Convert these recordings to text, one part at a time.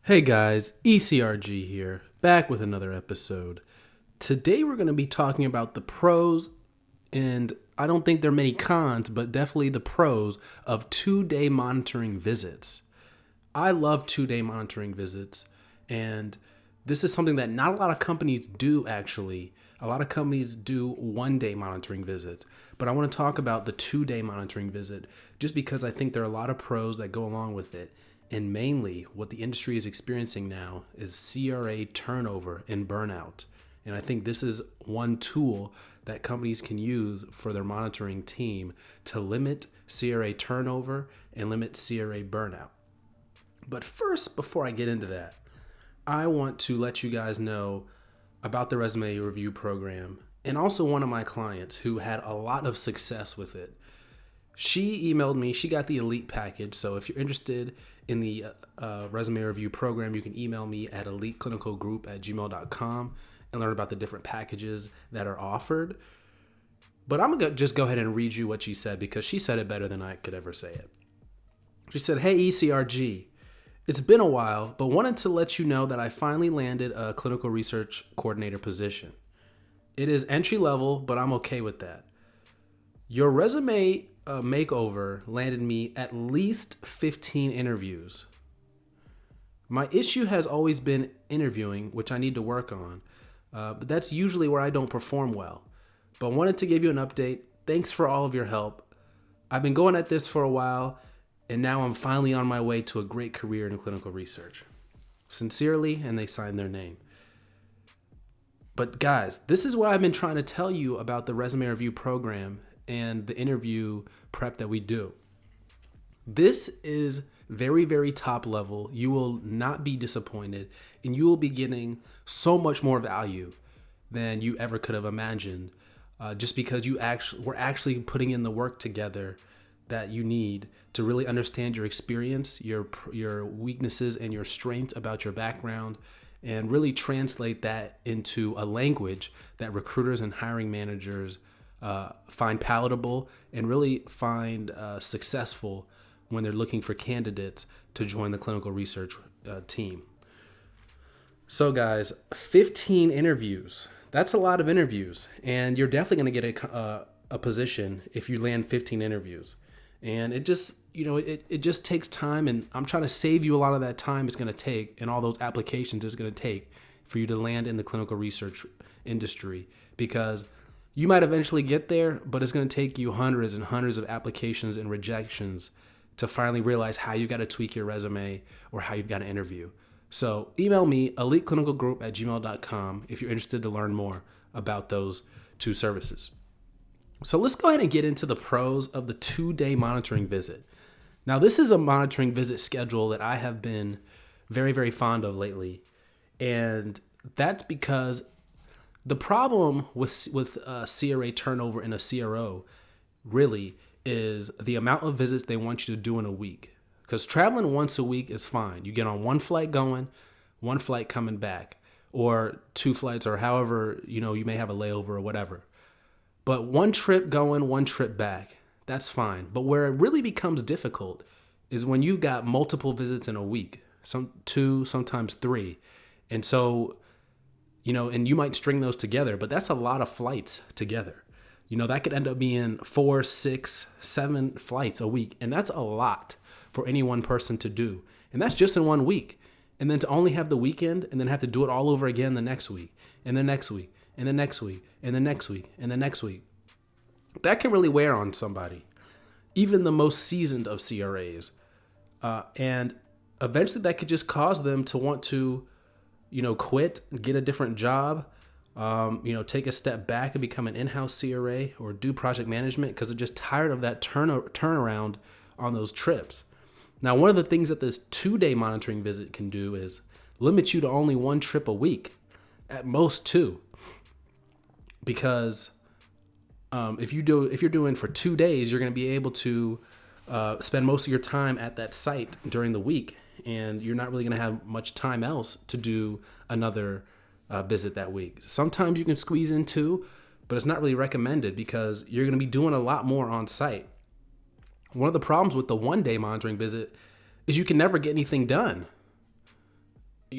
Hey guys, ECRG here, back with another episode. Today we're going to be talking about the pros, and I don't think there are many cons, but definitely the pros of 2-day monitoring visits. I love 2-day monitoring visits, and this is something that not a lot of companies do actually. A lot of companies do 1-day monitoring visits, but I want to talk about the 2-day monitoring visit just because I think there are a lot of pros that go along with it. And mainly, what the industry is experiencing now is CRA turnover and burnout. And I think this is one tool that companies can use for their monitoring team to limit CRA turnover and limit CRA burnout. But first, before I get into that, I want to let you guys know about the resume review program and also one of my clients who had a lot of success with it. She emailed me. She got the elite package. So if you're interested in the resume review program, you can email me at eliteclinicalgroup@gmail.com and learn about the different packages that are offered. But I'm going to just go ahead and read you what she said because she said it better than I could ever say it. She said, "Hey, ECRG, it's been a while, but wanted to let you know that I finally landed a clinical research coordinator position. It is entry level, but I'm okay with that. Your resume makeover landed me at least 15 interviews. My issue has always been interviewing, which I need to work on, but that's usually where I don't perform well. But wanted to give you an update. Thanks for all of your help. I've been going at this for a while, and now I'm finally on my way to a great career in clinical research. Sincerely," and they signed their name. But guys, this is what I've been trying to tell you about the resume review program and the interview prep that we do. This is very, very top level. You will not be disappointed, and you will be getting so much more value than you ever could have imagined, just because we're actually putting in the work together that you need to really understand your experience, your weaknesses, and your strengths about your background, and really translate that into a language that recruiters and hiring managers find palatable and really find successful when they're looking for candidates to join the clinical research team. So guys, 15 interviews. That's a lot of interviews, and you're definitely going to get a position if you land 15 interviews. And it just, it just takes time, and I'm trying to save you a lot of that time it's going to take and all those applications it's going to take for you to land in the clinical research industry, because you might eventually get there, but it's going to take you hundreds and hundreds of applications and rejections to finally realize how you got to tweak your resume or how you've got to interview. So email me, eliteclinicalgroup@gmail.com, if you're interested to learn more about those two services. So let's go ahead and get into the pros of the 2-day monitoring visit. Now, this is a monitoring visit schedule that I have been very, very fond of lately. And that's because the problem with CRA turnover in a CRO really is the amount of visits they want you to do in a week. Because traveling once a week is fine. You get on one flight going, one flight coming back, or 2 flights, or however, you may have a layover or whatever. But one trip going, one trip back, that's fine. But where it really becomes difficult is when you got multiple visits in a week, 2, sometimes 3. And so, and you might string those together, but that's a lot of flights together. That could end up being 4, 6, 7 flights a week. And that's a lot for any one person to do. And that's just in 1 week. And then to only have the weekend and then have to do it all over again the next week, and the next week, and the next week, and the next week, and the next week. That can really wear on somebody, even the most seasoned of CRAs. And eventually that could just cause them to want to, quit, get a different job, take a step back and become an in-house CRA or do project management because they're just tired of that turnaround on those trips. Now, one of the things that this 2-day monitoring visit can do is limit you to only 1 trip a week, at most 2. Because if you're doing for 2 days, you're going to be able to spend most of your time at that site during the week, and you're not really going to have much time else to do another visit that week. Sometimes you can squeeze in 2, but it's not really recommended because you're going to be doing a lot more on site. One of the problems with the 1-day monitoring visit is you can never get anything done.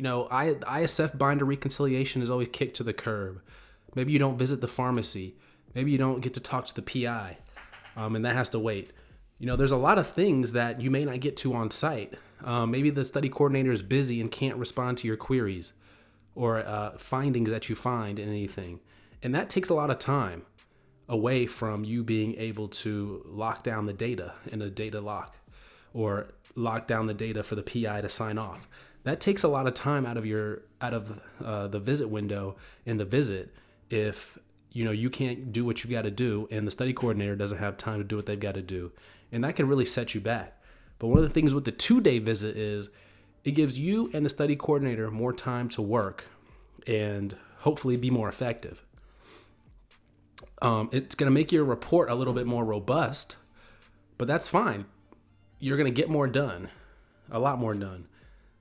ISF binder reconciliation is always kicked to the curb. Maybe you don't visit the pharmacy. Maybe you don't get to talk to the PI, and that has to wait. There's a lot of things that you may not get to on site. Maybe the study coordinator is busy and can't respond to your queries or findings that you find in anything. And that takes a lot of time away from you being able to lock down the data in a data lock or lock down the data for the PI to sign off. That takes a lot of time out of the visit window in the visit if you can't do what you got to do and the study coordinator doesn't have time to do what they've got to do. And that can really set you back. But one of the things with the 2-day visit is it gives you and the study coordinator more time to work and hopefully be more effective. It's going to make your report a little bit more robust, but that's fine. You're going to get more done, a lot more done.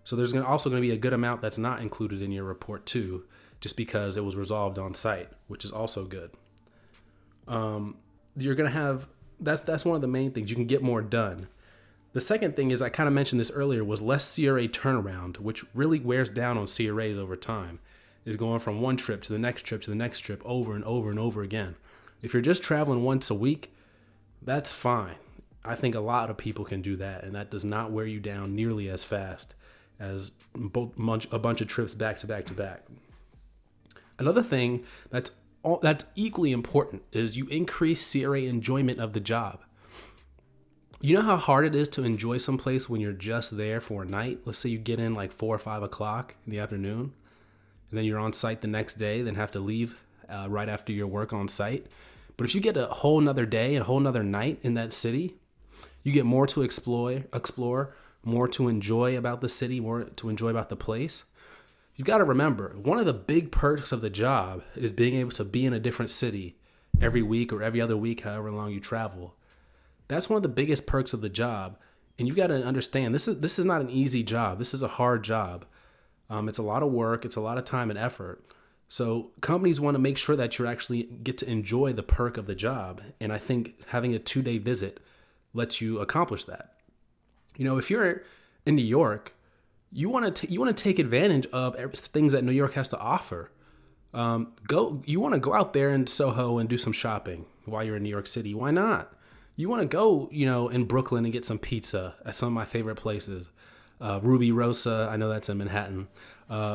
So there's also going to be a good amount that's not included in your report too, just because it was resolved on site, which is also good. You're going to have, that's one of the main things. You can get more done. The second thing is, I kind of mentioned this earlier, was less CRA turnaround, which really wears down on CRAs over time, is going from one trip to the next trip to the next trip over and over and over again. If you're just traveling once a week, that's fine. I think a lot of people can do that, and that does not wear you down nearly as fast as a bunch of trips back to back to back. Another thing that's equally important is you increase CRA enjoyment of the job. You know how hard it is to enjoy someplace when you're just there for a night? Let's say you get in like 4 or 5 o'clock in the afternoon, and then you're on site the next day, then have to leave right after your work on site. But if you get a whole nother day and a whole nother night in that city, you get more to explore, more to enjoy about the city, more to enjoy about the place. You've got to remember, one of the big perks of the job is being able to be in a different city every week or every other week, however long you travel. That's one of the biggest perks of the job. And you've got to understand, this is not an easy job. This is a hard job. It's a lot of work. It's a lot of time and effort. So companies want to make sure that you actually get to enjoy the perk of the job. And I think having a 2-day visit lets you accomplish that. If you're in New York, you want to take advantage of things that New York has to offer. You want to go out there in Soho and do some shopping while you're in New York City. Why not? You want to go, in Brooklyn and get some pizza at some of my favorite places. Ruby Rosa, I know that's in Manhattan.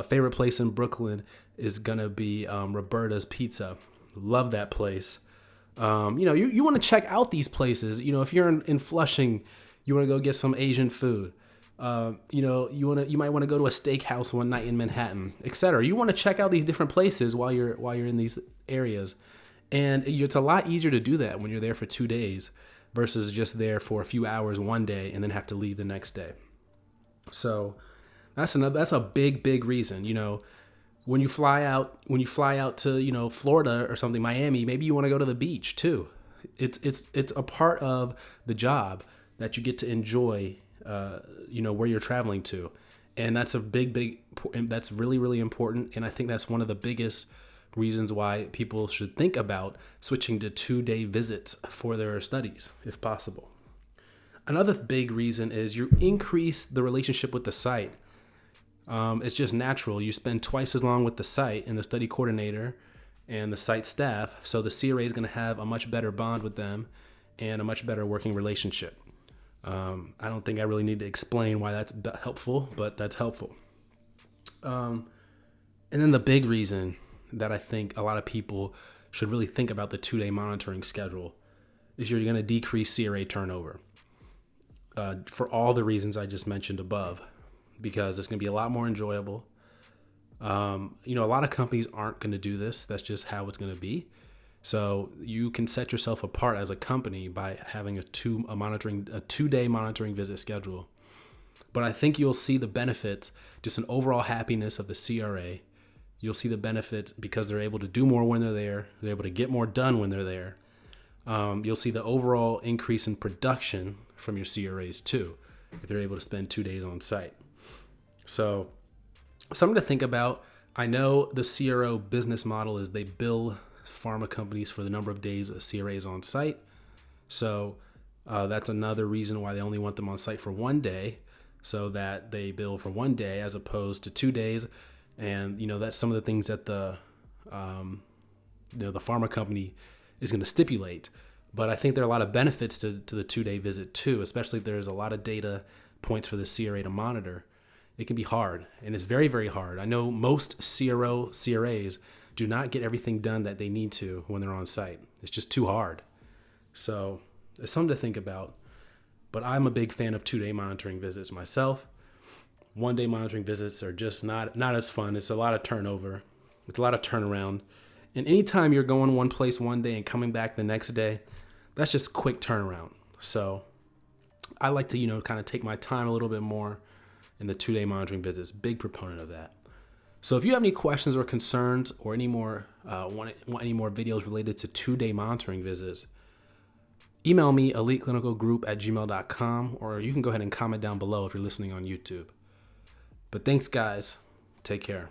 Favorite place in Brooklyn is going to be Roberta's Pizza. Love that place. You want to check out these places. If you're in Flushing, you want to go get some Asian food. You might want to go to a steakhouse one night in Manhattan, etc. You want to check out these different places while you're in these areas. And it's a lot easier to do that when you're there for 2 days versus just there for a few hours one day and then have to leave the next day. So that's a big reason. When you fly out to, Florida or something, Miami, maybe you want to go to the beach too. It's a part of the job that you get to enjoy, where you're traveling to. And that's that's really, really important. And I think that's one of the biggest reasons why people should think about switching to 2-day visits for their studies, if possible. Another big reason is you increase the relationship with the site. It's just natural. You spend twice as long with the site and the study coordinator and the site staff, so the CRA is going to have a much better bond with them and a much better working relationship. I don't think I really need to explain why that's helpful, but that's helpful. And then the big reason that I think a lot of people should really think about the 2-day monitoring schedule is you're going to decrease CRA turnover for all the reasons I just mentioned above, because it's going to be a lot more enjoyable. A lot of companies aren't going to do this. That's just how it's going to be. So you can set yourself apart as a company by having a 2-day monitoring visit schedule. But I think you'll see the benefits, just an overall happiness of the CRA. You'll see the benefits because they're able to do more when they're there. They're able to get more done when they're there. You'll see the overall increase in production from your CRAs too, if they're able to spend 2 days on site. So something to think about. I know the CRO business model is they bill pharma companies for the number of days a CRA is on site. So that's another reason why they only want them on site for 1 day. so that they bill for 1 day as opposed to 2 days. And, that's some of the things that the pharma company is going to stipulate. But I think there are a lot of benefits to the 2-day visit too, especially if there's a lot of data points for the CRA to monitor. It can be hard, and it's very, very hard. I know most CRAs do not get everything done that they need to when they're on site. It's just too hard. So it's something to think about. But I'm a big fan of 2-day monitoring visits myself. 1-day monitoring visits are just not as fun. It's a lot of turnover. It's a lot of turnaround. And anytime you're going one place 1 day and coming back the next day, that's just quick turnaround. So I like to, kind of take my time a little bit more in the 2-day monitoring visits. Big proponent of that. So if you have any questions or concerns or any more want any more videos related to 2-day monitoring visits, email me eliteclinicalgroup@gmail.com, or you can go ahead and comment down below if you're listening on YouTube. But thanks, guys. Take care.